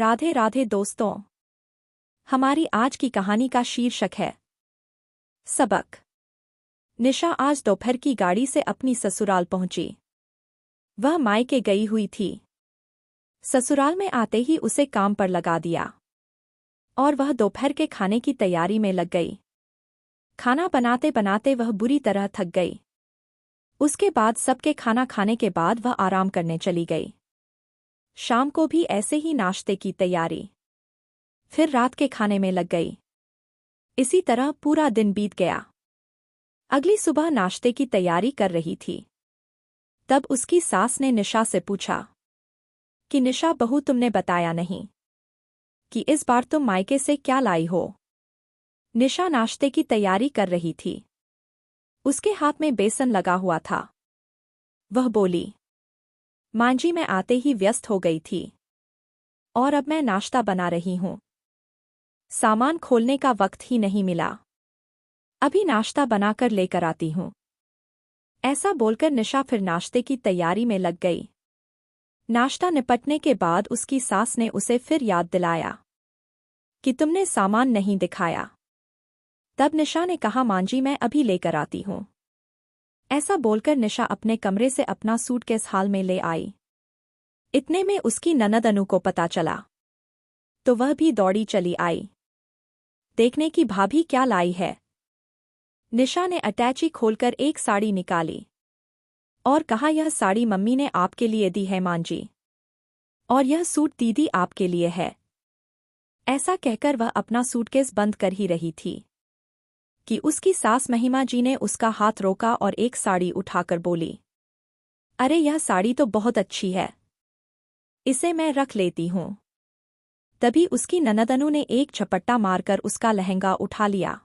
राधे राधे दोस्तों। हमारी आज की कहानी का शीर्षक है सबक। निशा आज दोपहर की गाड़ी से अपनी ससुराल पहुंची। वह मायके गई हुई थी। ससुराल में आते ही उसे काम पर लगा दिया और वह दोपहर के खाने की तैयारी में लग गई। खाना बनाते बनाते वह बुरी तरह थक गई। उसके बाद सबके खाना खाने के बाद वह आराम करने चली गई। शाम को भी ऐसे ही नाश्ते की तैयारी, फिर रात के खाने में लग गई। इसी तरह पूरा दिन बीत गया। अगली सुबह नाश्ते की तैयारी कर रही थी। तब उसकी सास ने निशा से पूछा कि निशा बहू, तुमने बताया नहीं कि इस बार तुम मायके से क्या लाई हो। निशा नाश्ते की तैयारी कर रही थी। उसके हाथ में बेसन लगा हुआ था। वह बोली, मां जी, मैं आते ही व्यस्त हो गई थी और अब मैं नाश्ता बना रही हूं। सामान खोलने का वक्त ही नहीं मिला। अभी नाश्ता बनाकर लेकर आती हूं। ऐसा बोलकर निशा फिर नाश्ते की तैयारी में लग गई। नाश्ता निपटने के बाद उसकी सास ने उसे फिर याद दिलाया कि तुमने सामान नहीं दिखाया। तब निशा ने कहा, मां जी, मैं अभी लेकर आती हूं। ऐसा बोलकर निशा अपने कमरे से अपना सूटकेस हाल में ले आई। इतने में उसकी ननद अनु को पता चला तो वह भी दौड़ी चली आई देखने की भाभी क्या लाई है। निशा ने अटैची खोलकर एक साड़ी निकाली और कहा, यह साड़ी मम्मी ने आपके लिए दी है मां जी, और यह सूट दीदी आपके लिए है। ऐसा कहकर वह अपना सूटकेस बंद कर ही रही थी कि उसकी सास महिमा जी ने उसका हाथ रोका और एक साड़ी उठाकर बोली, अरे यह साड़ी तो बहुत अच्छी है, इसे मैं रख लेती हूं। तभी उसकी ननद अनु ने एक झपट्टा मारकर उसका लहंगा उठा लिया।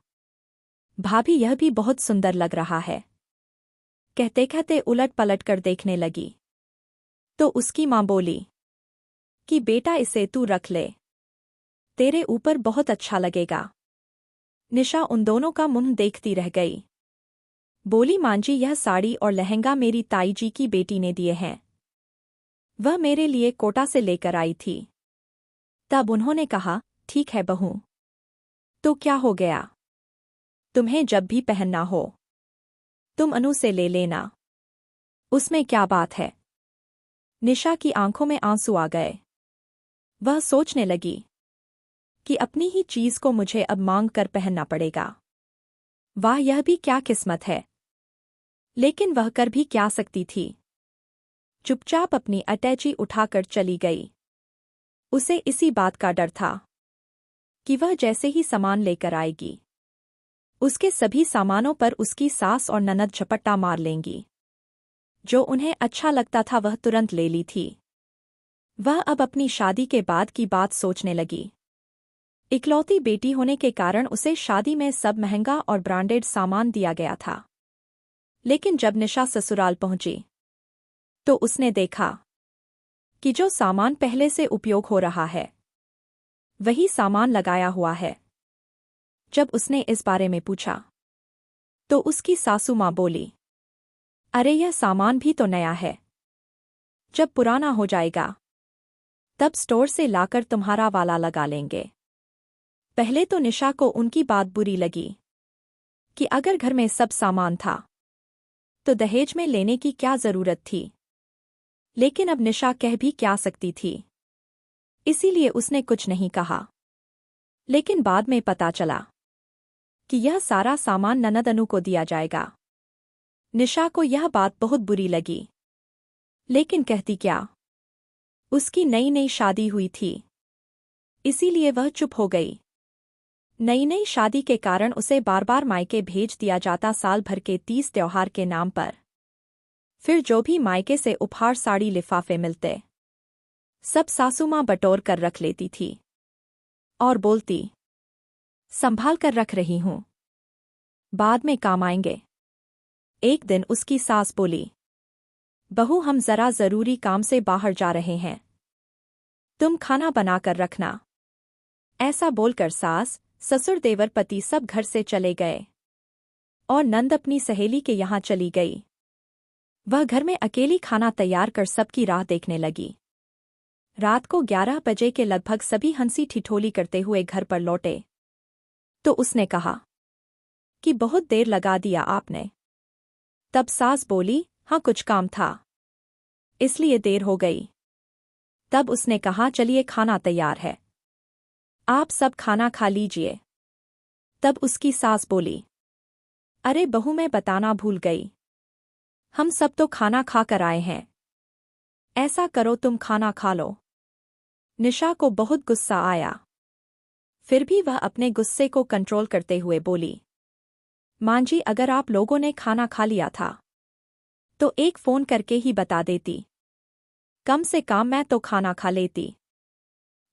भाभी, यह भी बहुत सुंदर लग रहा है, कहते कहते उलट पलट कर देखने लगी तो उसकी मां बोली कि बेटा, इसे तू रख ले, तेरे ऊपर बहुत अच्छा लगेगा। निशा उन दोनों का मुंह देखती रह गई। बोली, मां जी, यह साड़ी और लहंगा मेरी ताई जी की बेटी ने दिए हैं। वह मेरे लिए कोटा से लेकर आई थी। तब उन्होंने कहा, ठीक है बहू, तो क्या हो गया, तुम्हें जब भी पहनना हो तुम अनु से ले लेना, उसमें क्या बात है। निशा की आंखों में आंसू आ गए। वह सोचने लगी कि अपनी ही चीज को मुझे अब मांग कर पहनना पड़ेगा। वाह, यह भी क्या किस्मत है। लेकिन वह कर भी क्या सकती थी। चुपचाप अपनी अटैची उठाकर चली गई। उसे इसी बात का डर था कि वह जैसे ही सामान लेकर आएगी, उसके सभी सामानों पर उसकी सास और ननद झपट्टा मार लेंगी। जो उन्हें अच्छा लगता था वह तुरंत ले ली थी। वह अब अपनी शादी के बाद की बात सोचने लगी। इकलौती बेटी होने के कारण उसे शादी में सब महंगा और ब्रांडेड सामान दिया गया था। लेकिन जब निशा ससुराल पहुंची तो उसने देखा कि जो सामान पहले से उपयोग हो रहा है वही सामान लगाया हुआ है। जब उसने इस बारे में पूछा तो उसकी सासू मां बोली, अरे यह सामान भी तो नया है, जब पुराना हो जाएगा तब स्टोर से लाकर तुम्हारा वाला लगा लेंगे। पहले तो निशा को उनकी बात बुरी लगी कि अगर घर में सब सामान था तो दहेज में लेने की क्या जरूरत थी। लेकिन अब निशा कह भी क्या सकती थी, इसीलिए उसने कुछ नहीं कहा। लेकिन बाद में पता चला कि यह सारा सामान ननद अनु को दिया जाएगा। निशा को यह बात बहुत बुरी लगी, लेकिन कहती क्या। उसकी नई नई शादी हुई थी, इसीलिए वह चुप हो गई। नई नई शादी के कारण उसे बार बार मायके भेज दिया जाता साल भर के 30 त्योहार के नाम पर। फिर जो भी मायके से उपहार, साड़ी, लिफाफे मिलते सब सासू मां बटोर कर रख लेती थी और बोलती, संभाल कर रख रही हूं, बाद में काम आएंगे। एक दिन उसकी सास बोली, बहू, हम जरा जरूरी काम से बाहर जा रहे हैं, तुम खाना बनाकर रखना। ऐसा बोलकर सास, ससुर, देवर, पति सब घर से चले गए और नंद अपनी सहेली के यहां चली गई। वह घर में अकेली खाना तैयार कर सबकी राह देखने लगी। रात को 11 बजे के लगभग सभी हंसी ठिठोली करते हुए घर पर लौटे तो उसने कहा कि बहुत देर लगा दिया आपने। तब सास बोली, हाँ कुछ काम था, इसलिए देर हो गई। तब उसने कहा, चलिए खाना तैयार है, आप सब खाना खा लीजिए। तब उसकी सास बोली, अरे बहू मैं बताना भूल गई, हम सब तो खाना खा कर आए हैं। ऐसा करो तुम खाना खा लो। निशा को बहुत गुस्सा आया, फिर भी वह अपने गुस्से को कंट्रोल करते हुए बोली, मां जी अगर आप लोगों ने खाना खा लिया था तो एक फोन करके ही बता देती, कम से कम मैं तो खाना खा लेती।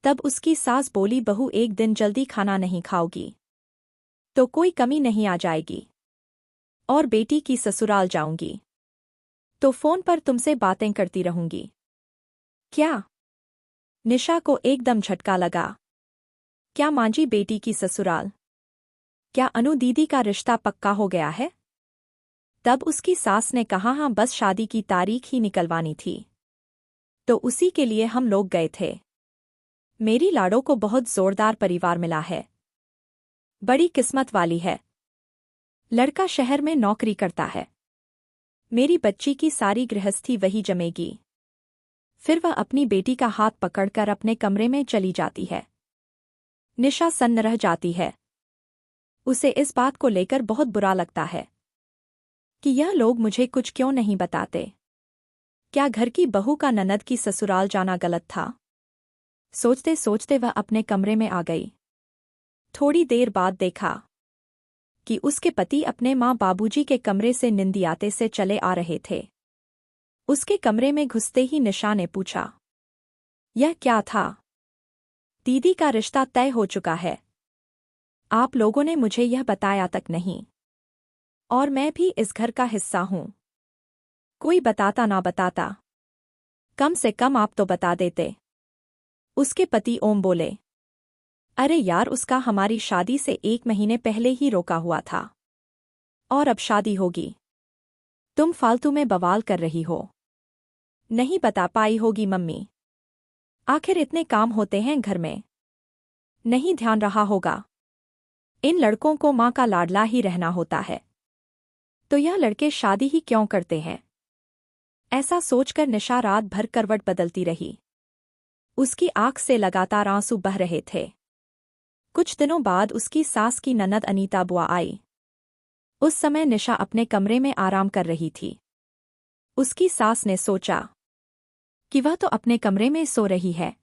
तब उसकी सास बोली, बहू एक दिन जल्दी खाना नहीं खाओगी तो कोई कमी नहीं आ जाएगी, और बेटी की ससुराल जाऊंगी तो फोन पर तुमसे बातें करती रहूंगी। क्या? निशा को एकदम झटका लगा। क्या मां जी बेटी की ससुराल? क्या अनु दीदी का रिश्ता पक्का हो गया है? तब उसकी सास ने कहा, हाँ बस शादी की तारीख ही निकलवानी थी तो उसी के लिए हम लोग गए थे। मेरी लाड़ो को बहुत जोरदार परिवार मिला है, बड़ी किस्मत वाली है। लड़का शहर में नौकरी करता है, मेरी बच्ची की सारी गृहस्थी वही जमेगी। फिर वह अपनी बेटी का हाथ पकड़कर अपने कमरे में चली जाती है। निशा सन्न रह जाती है। उसे इस बात को लेकर बहुत बुरा लगता है कि यह लोग मुझे कुछ क्यों नहीं बताते। क्या घर की बहू का ननद की ससुराल जाना गलत था? सोचते सोचते वह अपने कमरे में आ गई। थोड़ी देर बाद देखा कि उसके पति अपने माँ बाबूजी के कमरे से निंदियाते से चले आ रहे थे। उसके कमरे में घुसते ही निशा ने पूछा, यह क्या था? दीदी का रिश्ता तय हो चुका है, आप लोगों ने मुझे यह बताया तक नहीं, और मैं भी इस घर का हिस्सा हूं। कोई बताता ना बताता, कम से कम आप तो बता देते। उसके पति ओम बोले, अरे यार उसका हमारी शादी से 1 महीने पहले ही रोका हुआ था, और अब शादी होगी। तुम फालतू में बवाल कर रही हो। नहीं बता पाई होगी मम्मी, आखिर इतने काम होते हैं घर में, नहीं ध्यान रहा होगा। इन लड़कों को माँ का लाडला ही रहना होता है, तो यह लड़के शादी ही क्यों करते हैं? ऐसा सोचकर निशा रात भर करवट बदलती रही। उसकी आंख से लगातार आंसू बह रहे थे। कुछ दिनों बाद उसकी सास की ननद अनीता बुआ आई। उस समय निशा अपने कमरे में आराम कर रही थी। उसकी सास ने सोचा कि वह तो अपने कमरे में सो रही है।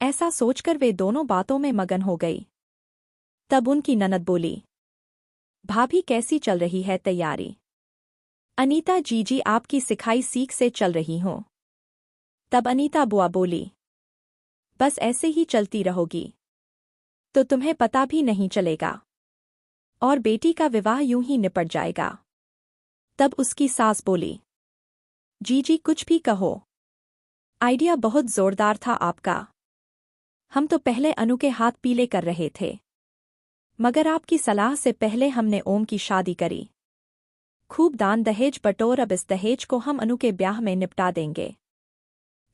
ऐसा सोचकर वे दोनों बातों में मगन हो गई। तब उनकी ननद बोली, भाभी कैसी चल रही है तैयारी? अनीता जीजी आपकी सिखाई सीख से चल रही हूं। तब अनीता बुआ बोली, बस ऐसे ही चलती रहोगी तो तुम्हें पता भी नहीं चलेगा, और बेटी का विवाह यूं ही निपट जाएगा। तब उसकी सास बोली, जीजी कुछ भी कहो, आइडिया बहुत जोरदार था आपका। हम तो पहले अनु के हाथ पीले कर रहे थे, मगर आपकी सलाह से पहले हमने ओम की शादी करी। खूब दान दहेज बटोर, अब इस दहेज को हम अनु के ब्याह में निपटा देंगे।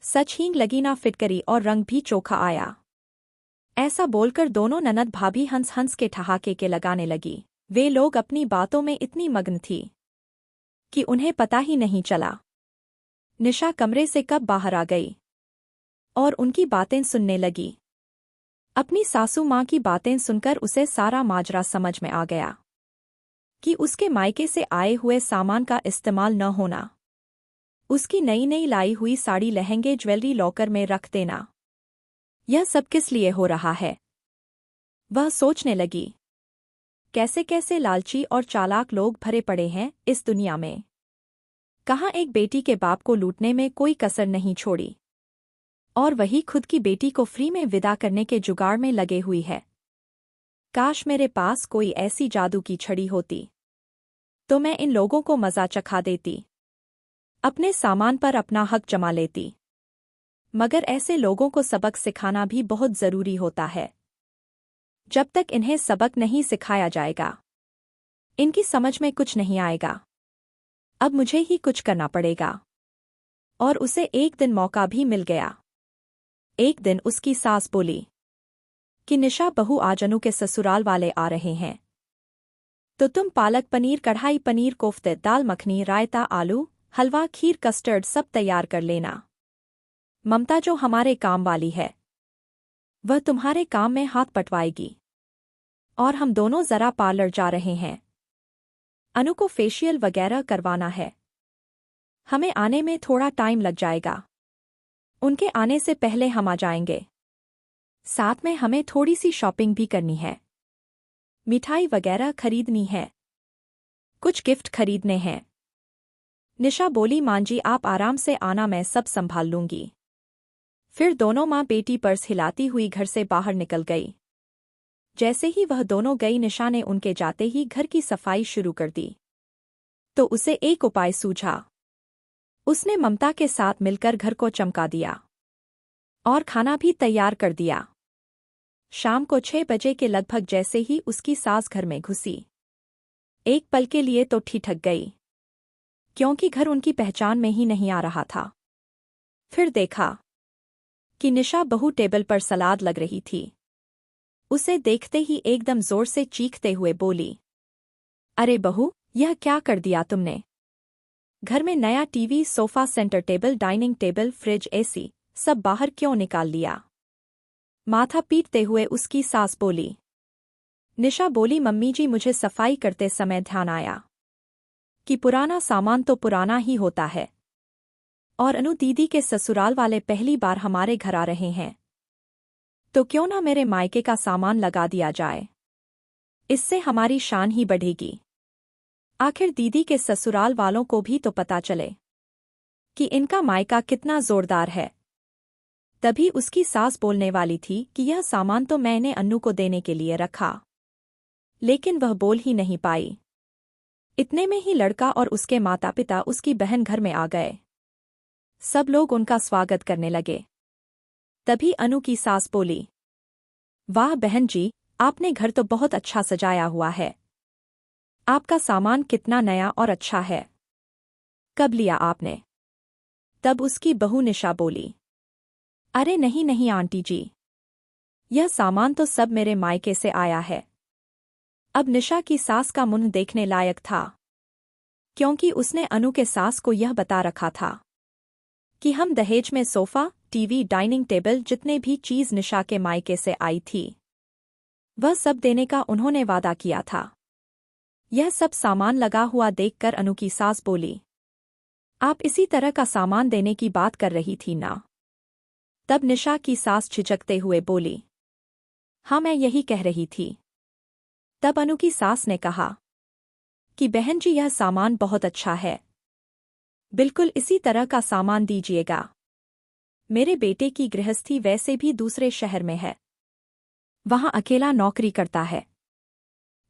सच हींग लगी ना फिटकरी और रंग भी चोखा आया। ऐसा बोलकर दोनों ननद भाभी हंस हंस के ठहाके के लगाने लगी। वे लोग अपनी बातों में इतनी मग्न थी कि उन्हें पता ही नहीं चला निशा कमरे से कब बाहर आ गई और उनकी बातें सुनने लगी। अपनी सासू माँ की बातें सुनकर उसे सारा माजरा समझ में आ गया कि उसके मायके से आए हुए सामान का इस्तेमाल न होना, उसकी नई नई लाई हुई साड़ी लहंगे ज्वेलरी लॉकर में रख देना, यह सब किस लिए हो रहा है? वह सोचने लगी, कैसे कैसे लालची और चालाक लोग भरे पड़े हैं इस दुनिया में। कहाँ एक बेटी के बाप को लूटने में कोई कसर नहीं छोड़ी, और वही खुद की बेटी को फ्री में विदा करने के जुगाड़ में लगे हुई है। काश मेरे पास कोई ऐसी जादू की छड़ी होती तो मैं इन लोगों को मजा चखा देती, अपने सामान पर अपना हक जमा लेती। मगर ऐसे लोगों को सबक सिखाना भी बहुत जरूरी होता है। जब तक इन्हें सबक नहीं सिखाया जाएगा, इनकी समझ में कुछ नहीं आएगा। अब मुझे ही कुछ करना पड़ेगा। और उसे एक दिन मौका भी मिल गया। एक दिन उसकी सास बोली कि निशा बहू आज अनु के ससुराल वाले आ रहे हैं, तो तुम पालक पनीर, कढ़ाई पनीर, कोफ्ते, दाल मखनी, रायता, आलू हलवा, खीर, कस्टर्ड सब तैयार कर लेना। ममता जो हमारे काम वाली है वह तुम्हारे काम में हाथ पटवाएगी, और हम दोनों जरा पार्लर जा रहे हैं। अनु को फेशियल वगैरह करवाना है। हमें आने में थोड़ा टाइम लग जाएगा। उनके आने से पहले हम आ जाएंगे। साथ में हमें थोड़ी सी शॉपिंग भी करनी है, मिठाई वगैरह खरीदनी है, कुछ गिफ्ट खरीदने हैं। निशा बोली, मां जी आप आराम से आना, मैं सब संभाल लूंगी। फिर दोनों माँ बेटी पर्स हिलाती हुई घर से बाहर निकल गई। जैसे ही वह दोनों गई, निशा ने उनके जाते ही घर की सफाई शुरू कर दी। तो उसे एक उपाय सूझा। उसने ममता के साथ मिलकर घर को चमका दिया और खाना भी तैयार कर दिया। शाम को 6 बजे के लगभग जैसे ही उसकी सास घर में घुसी, एक पल के लिए तो ठिठक गई, क्योंकि घर उनकी पहचान में ही नहीं आ रहा था। फिर देखा कि निशा बहू टेबल पर सलाद लग रही थी। उसे देखते ही एकदम जोर से चीखते हुए बोली, अरे बहू, यह क्या कर दिया तुमने? घर में नया TV, sofa, centre table, dining table, fridge, AC सब बाहर क्यों निकाल लिया? माथा पीटते हुए उसकी सास बोली। निशा बोली, मम्मी जी मुझे सफाई करते समय ध्यान आया कि पुराना सामान तो पुराना ही होता है, और अनु दीदी के ससुराल वाले पहली बार हमारे घर आ रहे हैं, तो क्यों ना मेरे मायके का सामान लगा दिया जाए। इससे हमारी शान ही बढ़ेगी। आखिर दीदी के ससुराल वालों को भी तो पता चले कि इनका मायका कितना जोरदार है। तभी उसकी सास बोलने वाली थी कि यह सामान तो मैंने अन्नू को देने के लिए रखा, लेकिन वह बोल ही नहीं पाई। इतने में ही लड़का और उसके माता पिता उसकी बहन घर में आ गए। सब लोग उनका स्वागत करने लगे। तभी अनु की सास बोली, वाह बहन जी, आपने घर तो बहुत अच्छा सजाया हुआ है। आपका सामान कितना नया और अच्छा है। कब लिया आपने? तब उसकी बहू निशा बोली, अरे नहीं नहीं आंटी जी, यह सामान तो सब मेरे मायके से आया है। अब निशा की सास का मुंह देखने लायक था, क्योंकि उसने अनु के सास को यह बता रखा था कि हम दहेज में सोफा, टीवी, डाइनिंग टेबल, जितने भी चीज निशा के मायके से आई थी, वह सब देने का उन्होंने वादा किया था। यह सब सामान लगा हुआ देखकर अनु की सास बोली, आप इसी तरह का सामान देने की बात कर रही थी ना? तब निशा की सास झिझकते हुए बोली, हाँ मैं यही कह रही थी। तब अनु की सास ने कहा कि बहन जी यह सामान बहुत अच्छा है, बिल्कुल इसी तरह का सामान दीजिएगा। मेरे बेटे की गृहस्थी वैसे भी दूसरे शहर में है, वहां अकेला नौकरी करता है,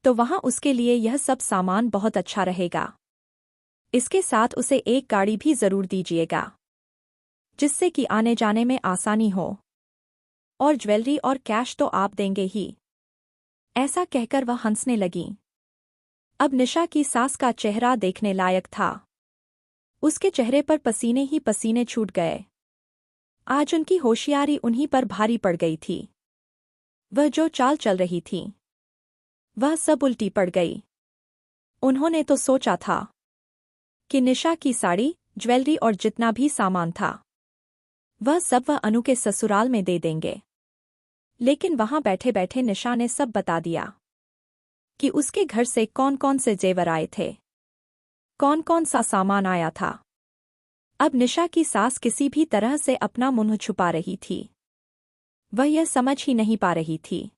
तो वहां उसके लिए यह सब सामान बहुत अच्छा रहेगा। इसके साथ उसे एक गाड़ी भी जरूर दीजिएगा, जिससे कि आने जाने में आसानी हो, और ज्वेलरी और कैश तो आप देंगे ही। ऐसा कहकर वह हंसने लगी। अब निशा की सास का चेहरा देखने लायक था। उसके चेहरे पर पसीने ही पसीने छूट गए। आज उनकी होशियारी उन्हीं पर भारी पड़ गई थी। वह जो चाल चल रही थी, वह सब उल्टी पड़ गई। उन्होंने तो सोचा था कि निशा की साड़ी, ज्वेलरी और जितना भी सामान था, वह सब वह अनु के ससुराल में दे देंगे। लेकिन वहां बैठे बैठे निशा ने सब बता दिया कि उसके घर से कौन कौन से जेवर आए थे, कौन कौन सा सामान आया था। अब निशा की सास किसी भी तरह से अपना मुंह छुपा रही थी। वह यह समझ ही नहीं पा रही थी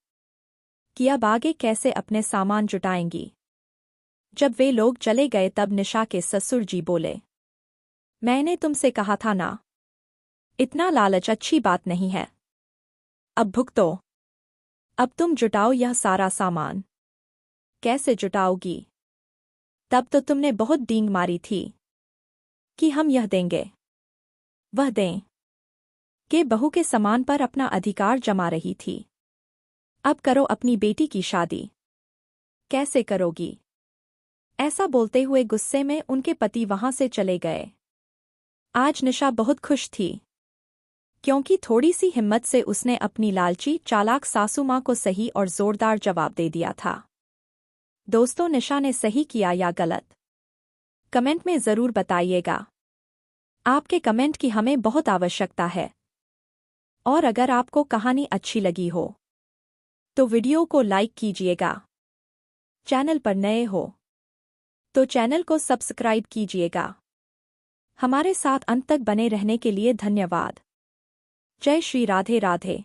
कि अब आगे कैसे अपने सामान जुटाएंगी। जब वे लोग चले गए तब निशा के ससुर जी बोले, मैंने तुमसे कहा था ना, इतना लालच अच्छी बात नहीं है। अब भुगतो। अब तुम जुटाओ यह सारा सामान। कैसे जुटाओगी? तब तो तुमने बहुत डींग मारी थी कि हम यह देंगे, वह दें, के बहू के सामान पर अपना अधिकार जमा रही थी। अब करो अपनी बेटी की शादी। कैसे करोगी? ऐसा बोलते हुए गुस्से में उनके पति वहां से चले गए। आज निशा बहुत खुश थी, क्योंकि थोड़ी सी हिम्मत से उसने अपनी लालची चालाक सासू माँ को सही और जोरदार जवाब दे दिया था। दोस्तों, निशा ने सही किया या गलत? कमेंट में ज़रूर बताइएगा। आपके कमेंट की हमें बहुत आवश्यकता है। और अगर आपको कहानी अच्छी लगी हो तो वीडियो को लाइक कीजिएगा। चैनल पर नए हो तो चैनल को सब्सक्राइब कीजिएगा। हमारे साथ अंत तक बने रहने के लिए धन्यवाद। जय श्री राधे राधे।